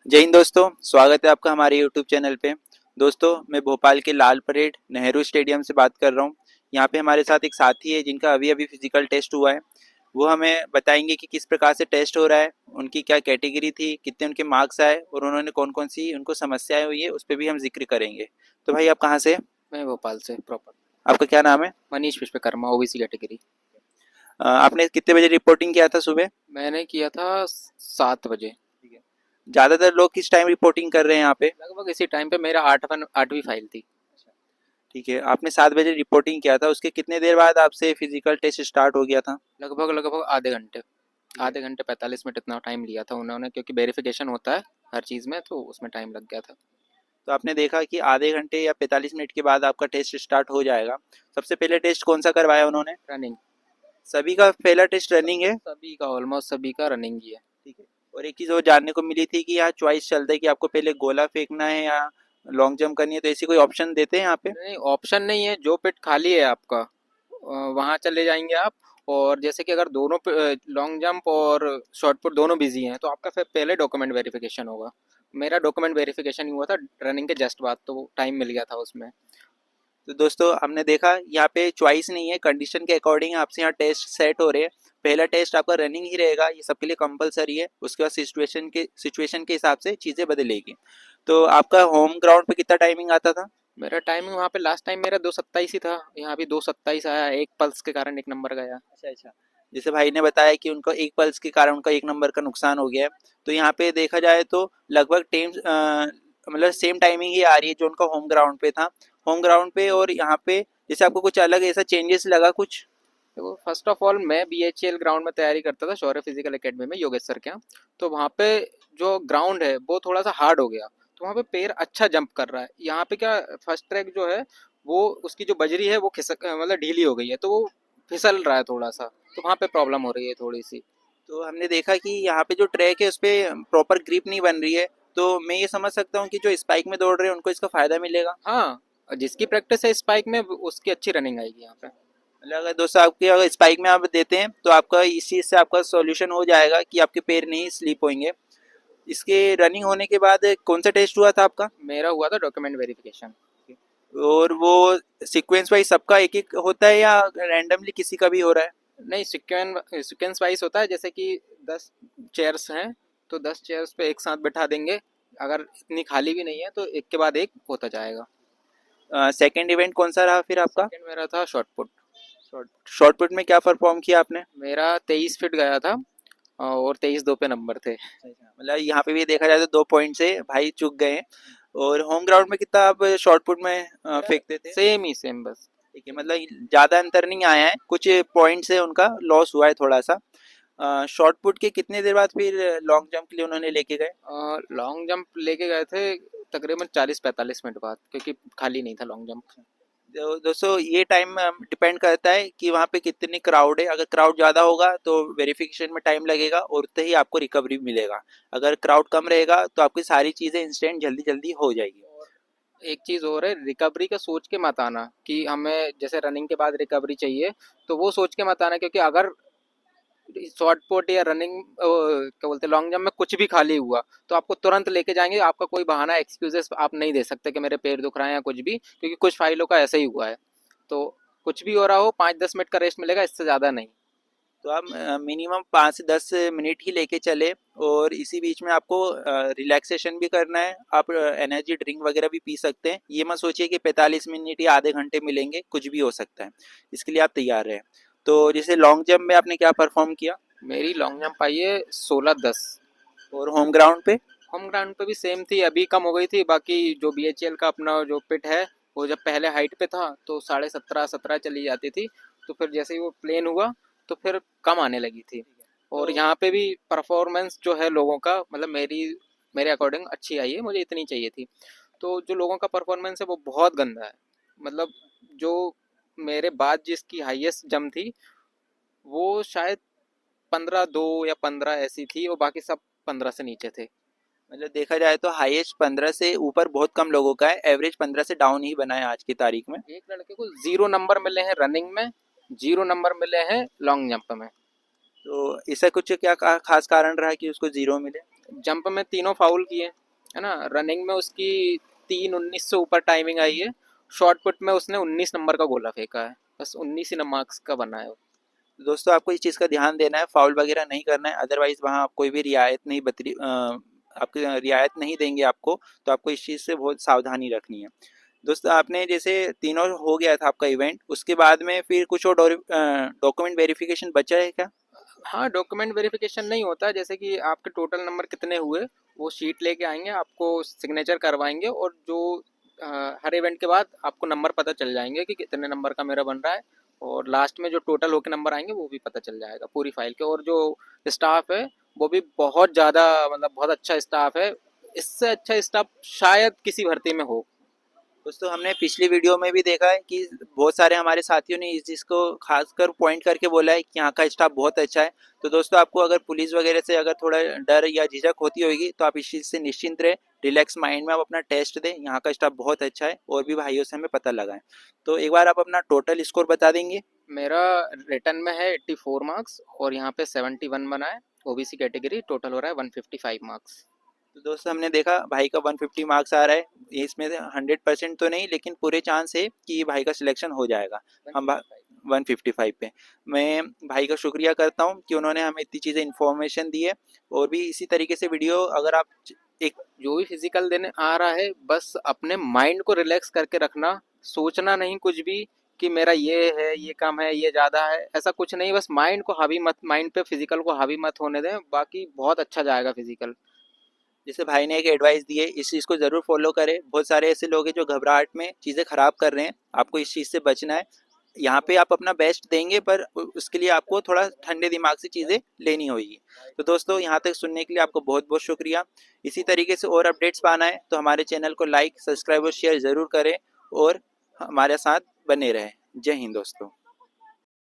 जय हिंद दोस्तों, स्वागत है आपका हमारे यूट्यूब चैनल पे। दोस्तों, मैं भोपाल के लाल परेड नेहरू स्टेडियम से बात कर रहा हूँ। यहाँ पे हमारे साथ एक साथी है जिनका अभी अभी फिजिकल टेस्ट हुआ है। वो हमें बताएंगे कि किस प्रकार से टेस्ट हो रहा है, उनकी क्या कैटेगरी थी, कितने उनके मार्क्स आए और उन्होंने कौन कौन सी उनको समस्याएं हुई है, उस पर भी हम जिक्र करेंगे। तो भाई, आप कहाँ से? मैं भोपाल से प्रॉपर। आपका क्या नाम है? Manish Vishwakarma, OBC category. आपने कितने बजे रिपोर्टिंग किया था सुबह? मैंने किया था 7 बजे। ठीक है। ज़्यादातर लोग किस टाइम रिपोर्टिंग कर रहे हैं यहाँ पे? लगभग इसी टाइम पे मेरा आठवीं फाइल थी। ठीक है, आपने 7 बजे रिपोर्टिंग किया था, उसके कितने देर बाद आपसे फिजिकल टेस्ट स्टार्ट हो गया था? लगभग लगभग आधे घंटे। ठीक है। आधे घंटे 45 मिनट इतना टाइम लिया था उन्होंने, क्योंकि वेरिफिकेशन होता है हर चीज़ में, तो उसमें टाइम लग गया था। तो आपने देखा कि आधे घंटे या 45 मिनट के बाद आपका टेस्ट स्टार्ट हो जाएगा। सबसे पहले टेस्ट कौन सा करवाया उन्होंने? रनिंग। सभी का पहला टेस्ट रनिंग है? सभी का, ऑलमोस्ट सभी का रनिंग ही है। ठीक है। और एक चीज़ और जानने को मिली थी कि यहाँ चॉइस चलता है कि आपको पहले गोला फेंकना है या लॉन्ग जंप करनी है, तो ऐसी कोई ऑप्शन देते हैं यहाँ पे? नहीं, ऑप्शन नहीं है। जो पिट खाली है आपका, वहाँ चले जाएंगे आप। और जैसे कि अगर दोनों लॉन्ग जंप और शॉर्ट पुट दोनों बिजी हैं, तो आपका फिर पहले डॉक्यूमेंट वेरिफिकेशन होगा। मेरा डॉक्यूमेंट वेरिफिकेशन ही हुआ था रनिंग के जस्ट बाद, तो टाइम मिल गया था उसमें। तो दोस्तों, हमने देखा यहाँ पे चॉइस नहीं है, कंडीशन के अकॉर्डिंग आपसे यहाँ टेस्ट सेट हो रहे हैं। पहला टेस्ट आपका रनिंग ही रहेगा, ये सबके लिए कंपलसरी है। उसके बाद सिचुएशन के हिसाब से चीज़ें बदलेगी। तो आपका होम ग्राउंड पे कितना टाइमिंग आता था? मेरा टाइमिंग वहाँ पे लास्ट टाइम मेरा 2:27 ही था। यहाँ भी 2:27 आया, एक पल्स के कारण एक नंबर गया। अच्छा अच्छा। जैसे भाई ने बताया कि उनको एक पल्स के कारण उनका 1 नंबर का नुकसान हो गया है। तो यहाँ पे देखा जाए तो लगभग टेम मतलब सेम टाइमिंग ही आ रही है जो उनका होम ग्राउंड पे था। होम ग्राउंड पे और यहाँ पे जैसे आपको कुछ अलग ऐसा चेंजेस लगा कुछ? देखो, फर्स्ट ऑफ ऑल मैं बीएचएल ग्राउंड में तैयारी करता था, शौर्य फिजिकल एकेडमी में, योगेश्वर के यहाँ। तो वहाँ पे जो ग्राउंड है वो थोड़ा सा हार्ड हो गया, तो वहाँ पे पैर अच्छा जंप कर रहा है। यहाँ पे क्या, फर्स्ट ट्रैक जो है वो, उसकी जो बजरी है वो खिसक मतलब ढीली हो गई है, तो वो फिसल रहा है थोड़ा सा। तो वहाँ पे प्रॉब्लम हो रही है थोड़ी सी। तो हमने देखा कि यहाँ पे जो ट्रैक है उस पर प्रॉपर ग्रिप नहीं बन रही है। तो मैं ये समझ सकता हूँ कि जो स्पाइक में दौड़ रहे हैं उनको इसका फायदा मिलेगा। हाँ, जिसकी प्रैक्टिस है स्पाइक में, उसकी अच्छी रनिंग आएगी यहाँ पे। मतलब अगर दोस्तों आपके अगर स्पाइक में आप देते हैं तो आपका इस चीज़ से आपका सॉल्यूशन हो जाएगा कि आपके पैर नहीं स्लिप होंगे। इसके रनिंग होने के बाद कौन सा टेस्ट हुआ था आपका? मेरा हुआ था डॉक्यूमेंट वेरिफिकेशन। और वो सीक्वेंस वाइज सबका एक एक होता है या रैंडमली किसी का भी हो रहा है? नहीं, सीक्वेंस वाइज होता है। जैसे कि 10 चेयर्स हैं, तो 10 चेयर्स पे एक साथ बैठा देंगे। अगर इतनी खाली भी नहीं है तो एक के बाद एक होता जाएगा। सेकंड इवेंट कौन सा रहा फिर आपका? सेकंड मेरा था शॉर्ट पुट। शॉर्ट पुट में क्या परफॉर्म किया आपने? मेरा 23 फीट गया था, और 23-2 पे नंबर थे। मतलब यहाँ पे भी देखा जाए तो 2 पॉइंट से भाई चूक गए हैं। और होम ग्राउंड में कितना आप शॉर्ट पुट में मेरा फेंकते थे? सेम ही सेम बस। ठीक है, मतलब ज़्यादा अंतर नहीं आया है, कुछ पॉइंट से उनका लॉस हुआ है थोड़ा सा। शॉर्ट पुट के कितने देर बाद फिर लॉन्ग जंप के लिए उन्होंने लेके गए? लॉन्ग जंप लेके गए थे तकरीबन 40-45 मिनट बाद, क्योंकि खाली नहीं था लॉन्ग जंप। दोस्तों, ये टाइम डिपेंड करता है कि वहाँ पे कितनी क्राउड है। अगर क्राउड ज़्यादा होगा तो वेरिफिकेशन में टाइम लगेगा और उतने ही आपको रिकवरी मिलेगा। अगर क्राउड कम रहेगा तो आपकी सारी चीज़ें इंस्टेंट जल्दी जल्दी हो जाएगी। एक चीज़ और है, रिकवरी का सोच के मत आना कि हमें जैसे रनिंग के बाद रिकवरी चाहिए। तो वो सोच के मत आना, क्योंकि अगर शॉर्ट पुट या रनिंग क्या बोलते हैं, लॉन्ग जंप में कुछ भी खाली हुआ, तो आपको तुरंत लेके जाएंगे। आपका कोई बहाना, एक्सक्यूजेस आप नहीं दे सकते कि मेरे पैर दुख रहे हैं या कुछ भी, क्योंकि कुछ फाइलों का ऐसा ही हुआ है। तो कुछ भी हो रहा हो, 5-10 मिनट का रेस्ट मिलेगा, इससे ज़्यादा नहीं। तो आप मिनिमम 5 से 10 मिनट ही लेके चले। और इसी बीच में आपको रिलैक्सेशन भी करना है। आप एनर्जी ड्रिंक वगैरह भी पी सकते हैं। ये मत सोचिए कि 45 मिनट या आधे घंटे मिलेंगे, कुछ भी हो सकता है। इसके लिए आप तैयार रहें। तो जैसे लॉन्ग जंप में आपने क्या परफॉर्म किया? मेरी लॉन्ग जंप आई है 16-10। और होम ग्राउंड पे? होम ग्राउंड पे भी सेम थी, अभी कम हो गई थी। बाकी जो बीएचएल का अपना जो पिट है, वो जब पहले हाइट पे था तो 17.5-17 चली जाती थी। तो फिर जैसे ही वो प्लेन हुआ, तो फिर कम आने लगी थी। और तो यहाँ पे भी परफॉर्मेंस जो है लोगों का, मतलब मेरे अकॉर्डिंग अच्छी आई है, मुझे इतनी चाहिए थी। तो जो लोगों का परफॉर्मेंस है वो बहुत गंदा है। मतलब जो मेरे बाद जिसकी हाईएस्ट जम थी, वो शायद 15-2 या 15 ऐसी थी, और बाकी सब 15 से नीचे थे। मतलब देखा जाए तो हाईएस्ट 15 से ऊपर बहुत कम लोगों का है, एवरेज 15 से डाउन ही बना है आज की तारीख में। एक लड़के को 0 नंबर मिले हैं रनिंग में, 0 नंबर मिले हैं लॉन्ग जंप में। तो इसका कुछ क्या खास कारण रहा कि उसको जीरो मिले? जंप में तीनों फाउल किए, है ना। रनिंग में उसकी 3:19 से ऊपर टाइमिंग आई है। शॉर्ट पुट में उसने 19 नंबर का गोला फेंका है, बस 19 ही मार्क्स का बना है। दोस्तों आपको इस चीज़ का ध्यान देना है, फाउल वगैरह नहीं करना है, अदरवाइज वहाँ आप कोई भी रियायत नहीं आपकी रियायत नहीं देंगे आपको, तो आपको इस चीज़ से बहुत सावधानी रखनी है। दोस्तों आपने जैसे तीनों हो गया था आपका इवेंट, उसके बाद में फिर कुछ और डॉक्यूमेंट वेरिफिकेशन बचा है क्या? हाँ, डॉक्यूमेंट वेरिफिकेशन नहीं होता, जैसे कि आपके टोटल नंबर कितने हुए, वो शीट लेके आएंगे, आपको सिग्नेचर करवाएंगे, और जो अ, हर इवेंट के बाद आपको नंबर पता चल जाएंगे कि कितने नंबर का मेरा बन रहा है, और लास्ट में जो टोटल होके नंबर आएंगे वो भी पता चल जाएगा पूरी फाइल के। और जो स्टाफ है वो भी बहुत ज़्यादा, मतलब बहुत अच्छा स्टाफ है, इससे अच्छा स्टाफ शायद किसी भर्ती में हो। दोस्तों हमने पिछली वीडियो में भी देखा है कि बहुत सारे हमारे साथियों ने इस चीज़ को खासकर पॉइंट करके बोला है कि यहाँ का स्टाफ बहुत अच्छा है। तो दोस्तों आपको अगर पुलिस वगैरह से अगर थोड़ा डर या झिझक होती होगी तो आप इस चीज़ से निश्चिंत रहे, रिलैक्स माइंड में आप अपना टेस्ट दें, यहाँ का स्टाफ बहुत अच्छा है और भी भाइयों से हमें पता लगाएं। तो एक बार आप अपना टोटल स्कोर बता देंगे? मेरा रिटर्न में है 84 मार्क्स, और यहाँ पे 71 बना है। ओबीसी कैटेगरी, टोटल हो रहा है 155 मार्क्स। तो दोस्तों हमने देखा भाई का 150 मार्क्स आ रहा है, ये इसमें 100% तो नहीं लेकिन पूरे चांस है कि भाई का सिलेक्शन हो जाएगा। हम 155 पे मैं भाई का शुक्रिया करता हूँ कि उन्होंने हमें इतनी चीज़ें इन्फॉर्मेशन दी है। और भी इसी तरीके से वीडियो अगर आप एक जो भी फिजिकल देने आ रहा है, बस अपने माइंड को रिलैक्स करके रखना, सोचना नहीं कुछ भी कि मेरा ये है, ये कम है, ये ज़्यादा है, ऐसा कुछ नहीं। बस माइंड को हावी मत, माइंड पे फिजिकल को हावी मत होने दें, बाकी बहुत अच्छा जाएगा फिजिकल। जैसे भाई ने एक एडवाइस दी है, इस चीज़ को ज़रूर फॉलो करें। बहुत सारे ऐसे लोग हैं जो घबराहट में चीज़ें ख़राब कर रहे हैं, आपको इस चीज़ से बचना है। यहाँ पे आप अपना बेस्ट देंगे पर उसके लिए आपको थोड़ा ठंडे दिमाग से चीज़ें लेनी होगी। तो दोस्तों यहाँ तक सुनने के लिए आपको बहुत बहुत शुक्रिया। इसी तरीके से और अपडेट्स पाना है तो हमारे चैनल को लाइक, सब्सक्राइब और शेयर ज़रूर करें और हमारे साथ बने रहें। जय हिंद दोस्तों।